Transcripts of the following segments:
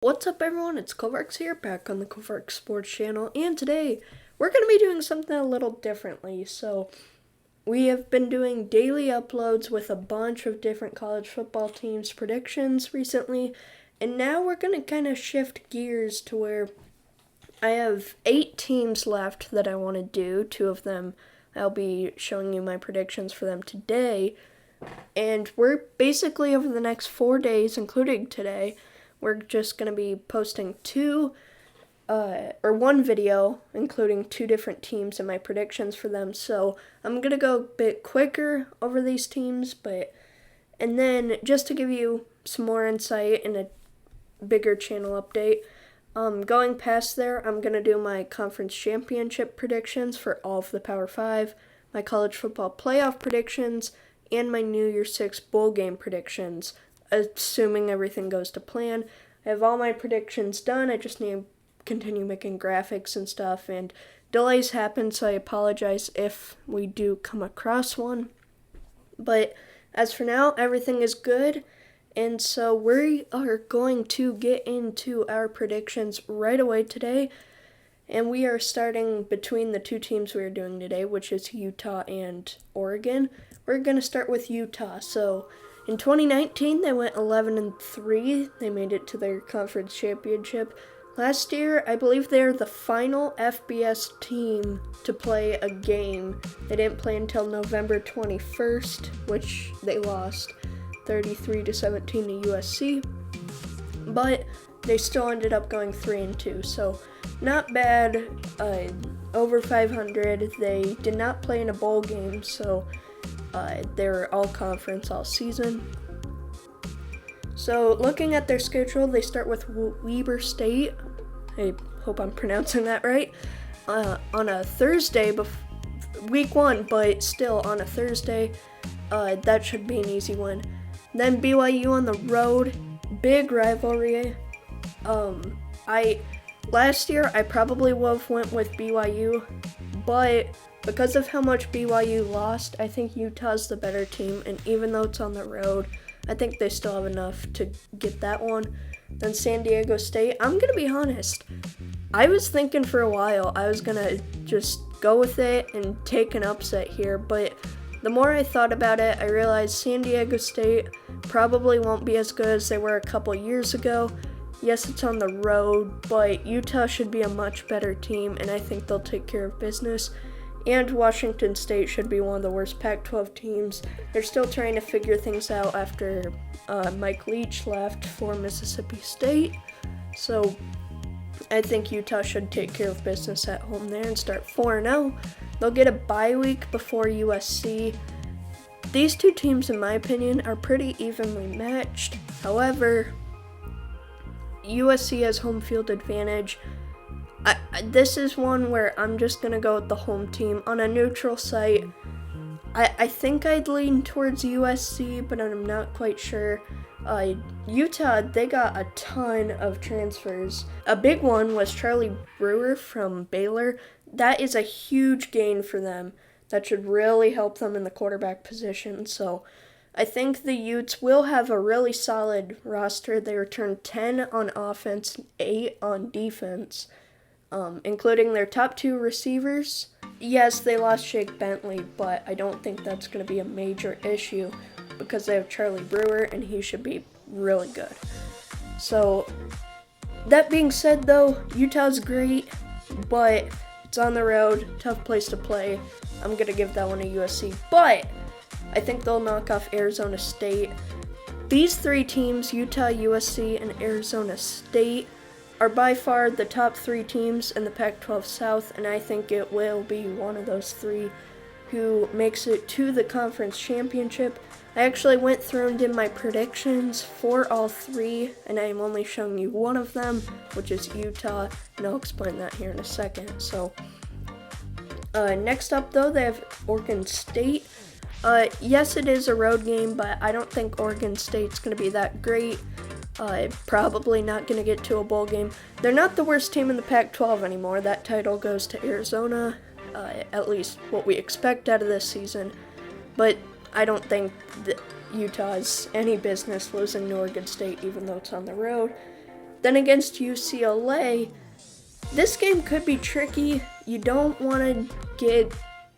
What's up, everyone? It's Kovarks here, back on the Kovarks Sports channel, and today we're going to be doing something a little differently. So, we have been doing daily uploads with a bunch of different college football teams' predictions recently, and now we're going to kind of shift gears to where I have 8 teams left that I want to do. 2 of them, I'll be showing you my predictions for them today, and we're basically over the next 4 days, including today, we're just going to be posting one video, including 2 different teams and my predictions for them. So I'm going to go a bit quicker over these teams, and then just to give you some more insight and a bigger channel update, going past there, I'm going to do my conference championship predictions for all of the Power 5, my college football playoff predictions, and my New Year's 6 bowl game predictions, assuming everything goes to plan. I have all my predictions done. I just need to continue making graphics and stuff, and delays happen, so I apologize if we do come across one. But as for now, everything is good, and so we are going to get into our predictions right away today. And we are starting between the 2 teams we are doing today, which is Utah and Oregon. We're going to start with Utah. So in 2019, they went 11-3. They made it to their conference championship. Last year, I believe they're the final FBS team to play a game. They didn't play until November 21st, which they lost 33-17 to USC. But they still ended up going 3-2, so not bad. Over 500. They did not play in a bowl game, so they were all conference all season. So looking at their schedule, they start with Weber State. I hope I'm pronouncing that right. On a Thursday, week 1, but still on a Thursday. That should be an easy one. Then BYU on the road, big rivalry. Last year I probably would have went with BYU, but because of how much BYU lost, I think Utah's the better team, and even though it's on the road, I think they still have enough to get that one. Then San Diego State, I'm going to be honest, I was thinking for a while I was going to just go with it and take an upset here, but the more I thought about it, I realized San Diego State probably won't be as good as they were a couple years ago. Yes, it's on the road, but Utah should be a much better team, and I think they'll take care of business. And Washington State should be one of the worst Pac-12 teams. They're still trying to figure things out after Mike Leach left for Mississippi State. So I think Utah should take care of business at home there and start 4-0. They'll get a bye week before USC. These 2 teams, in my opinion, are pretty evenly matched. However, USC has home field advantage. This is one where I'm just going to go with the home team on a neutral site. I think I'd lean towards USC, but I'm not quite sure. Utah, they got a ton of transfers. A big one was Charlie Brewer from Baylor. That is a huge gain for them. That should really help them in the quarterback position. So I think the Utes will have a really solid roster. They returned 10 on offense, 8 on defense, including their top 2 receivers. Yes, they lost Shake Bentley, but I don't think that's going to be a major issue because they have Charlie Brewer, and he should be really good. So that being said, though, Utah's great, but it's on the road, tough place to play. I'm going to give that one to USC, but I think they'll knock off Arizona State. These 3 teams, Utah, USC, and Arizona State, are by far the top 3 teams in the Pac-12 South, and I think it will be one of those 3 who makes it to the conference championship. I actually went through and did my predictions for all 3, and I am only showing you one of them, which is Utah, and I'll explain that here in a second. So, next up, though, they have Oregon State. Yes, it is a road game, but I don't think Oregon State's going to be that great. Probably not going to get to a bowl game. They're not the worst team in the Pac-12 anymore. That title goes to Arizona, at least what we expect out of this season. But I don't think that Utah has any business losing to Oregon State, even though it's on the road. Then against UCLA, this game could be tricky. You don't want to get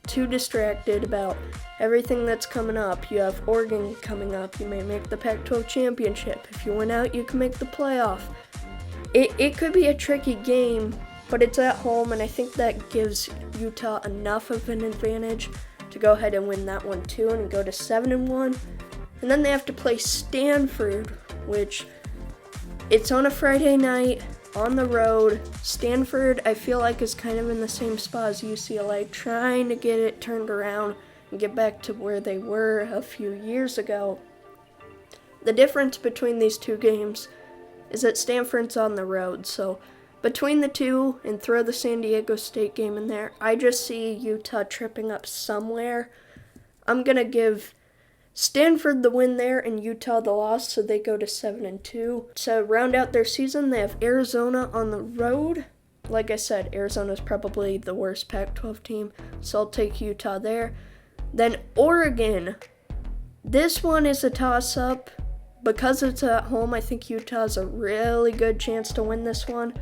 too distracted about everything that's coming up. You have Oregon coming up. You may make the Pac-12 championship. If you win out, you can make the playoff. It could be a tricky game, but it's at home, and I think that gives Utah enough of an advantage to go ahead and win that one too and go to 7-1. And then they have to play Stanford, which it's on a Friday night on the road. Stanford, I feel like, is kind of in the same spot as UCLA, trying to get it turned around and get back to where they were a few years ago. The difference between these two games is that Stanford's on the road, so between the two, and throw the San Diego State game in there, I just see Utah tripping up somewhere. I'm going to give Stanford the win there and Utah the loss, so they go to 7-2. To round out their season, they have Arizona on the road. Like I said, Arizona's probably the worst Pac-12 team, so I'll take Utah there. Then Oregon. This one is a toss-up. Because it's at home, I think Utah's a really good chance to win this one.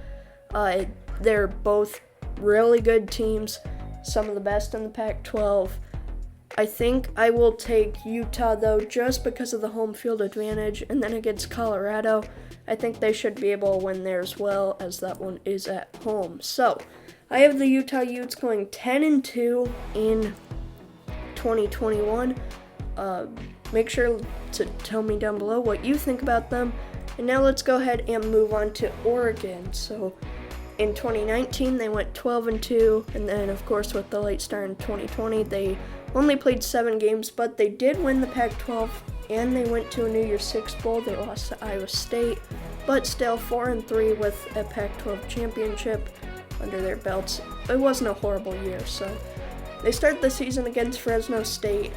They're both really good teams, some of the best in the Pac-12. I think I will take Utah, though, just because of the home field advantage. And then against Colorado, I think they should be able to win there as well, as that one is at home. So, I have the Utah Utes going 10-2 in 2021. Make sure to tell me down below what you think about them. And now let's go ahead and move on to Oregon. So, in 2019, they went 12-2, and then, of course, with the late start in 2020, they only played 7 games, but they did win the Pac-12, and they went to a New Year's Six Bowl. They lost to Iowa State, but still 4-3 with a Pac-12 championship under their belts. It wasn't a horrible year, so they start the season against Fresno State.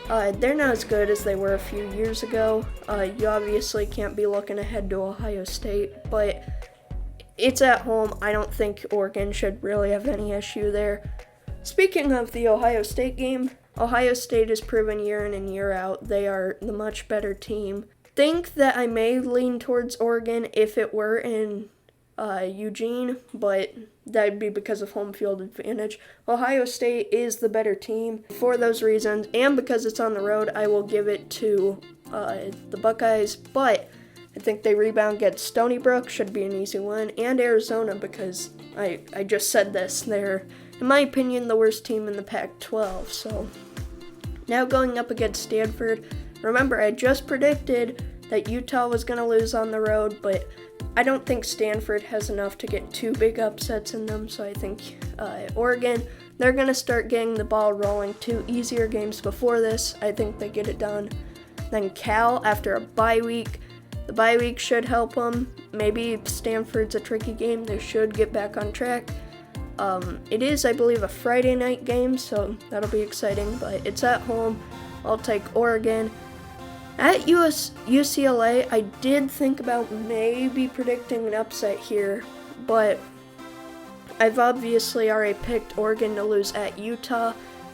They're not as good as they were a few years ago. You obviously can't be looking ahead to Ohio State, but it's at home. I don't think Oregon should really have any issue there. Speaking of the Ohio State game, Ohio State has proven year in and year out they are the much better team. Think that I may lean towards Oregon if it were in Eugene, but that'd be because of home field advantage. Ohio State is the better team for those reasons, and because it's on the road, I will give it to the Buckeyes, but I think they rebound against Stony Brook, should be an easy win, and Arizona, because I just said this, they're, in my opinion, the worst team in the Pac-12. So now going up against Stanford, remember I just predicted that Utah was going to lose on the road, but I don't think Stanford has enough to get 2 big upsets in them, so I think Oregon, they're going to start getting the ball rolling. 2 easier games before this, I think they get it done. Then Cal, after a bye week, the bye week should help them. Maybe Stanford's a tricky game, they should get back on track. It is, I believe, a Friday night game, so that'll be exciting, but it's at home. I'll take Oregon. At UCLA, I did think about maybe predicting an upset here, but I've obviously already picked Oregon to lose at Utah,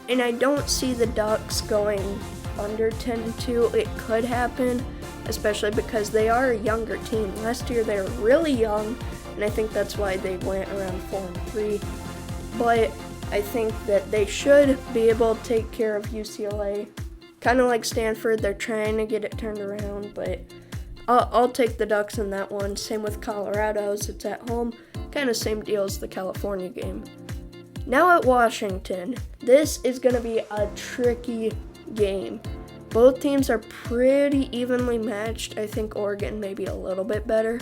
and I don't see the Ducks going under 10-2. It could happen, especially because they are a younger team. Last year they were really young, and I think that's why they went around 4-3. But I think that they should be able to take care of UCLA. Kind of like Stanford, they're trying to get it turned around, but I'll take the Ducks in that one. Same with Colorado's, it's at home. Kind of same deal as the California game. Now at Washington, this is going to be a tricky game. Both teams are pretty evenly matched. I think Oregon may be a little bit better.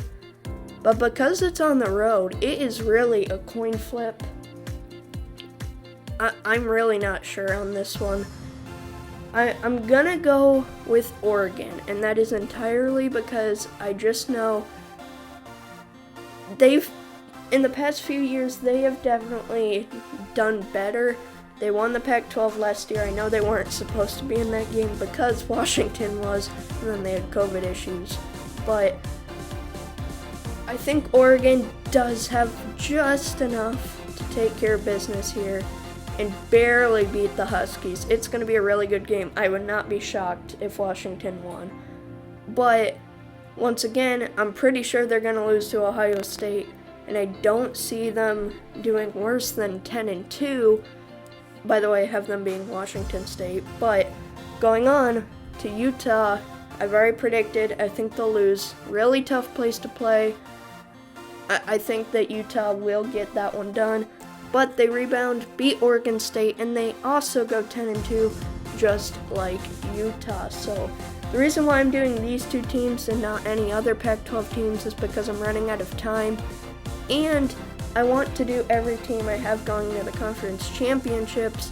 But because it's on the road, it is really a coin flip. I'm really not sure on this one. I'm gonna go with Oregon, and that is entirely because I just know in the past few years, they have definitely done better. They won the Pac-12 last year. I know they weren't supposed to be in that game because Washington was, and then they had COVID issues. But I think Oregon does have just enough to take care of business here and barely beat the Huskies. It's going to be a really good game. I would not be shocked if Washington won. But Once again, I'm pretty sure they're going to lose to Ohio State, and I don't see them doing worse than 10-2. By the way, I have them being Washington State. But going on to Utah, I've already predicted. I think they'll lose. Really tough place to play. I think that Utah will get that one done. But they rebound, beat Oregon State, and they also go 10-2, just like Utah. So the reason why I'm doing these two teams and not any other Pac-12 teams is because I'm running out of time. And I want to do every team I have going to the conference championships.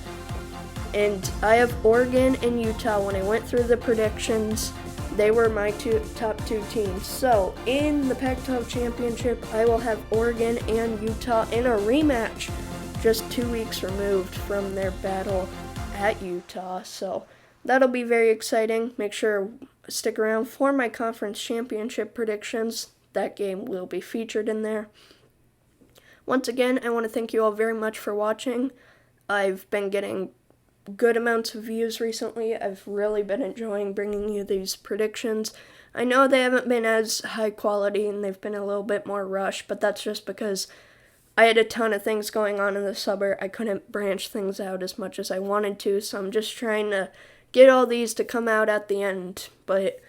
And I have Oregon and Utah. When I went through the predictions, they were my top two teams. So in the Pac-12 championship, I will have Oregon and Utah in a rematch, just 2 weeks removed from their battle at Utah. So that'll be very exciting. Make sure to stick around for my conference championship predictions. That game will be featured in there. Once again, I want to thank you all very much for watching. I've been getting good amounts of views recently. I've really been enjoying bringing you these predictions. I know they haven't been as high quality and they've been a little bit more rushed, but that's just because I had a ton of things going on in the summer. I couldn't branch things out as much as I wanted to, so I'm just trying to get all these to come out at the end. But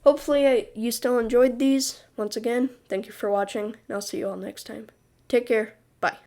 hopefully you still enjoyed these. Once again, thank you for watching, and I'll see you all next time. Take care.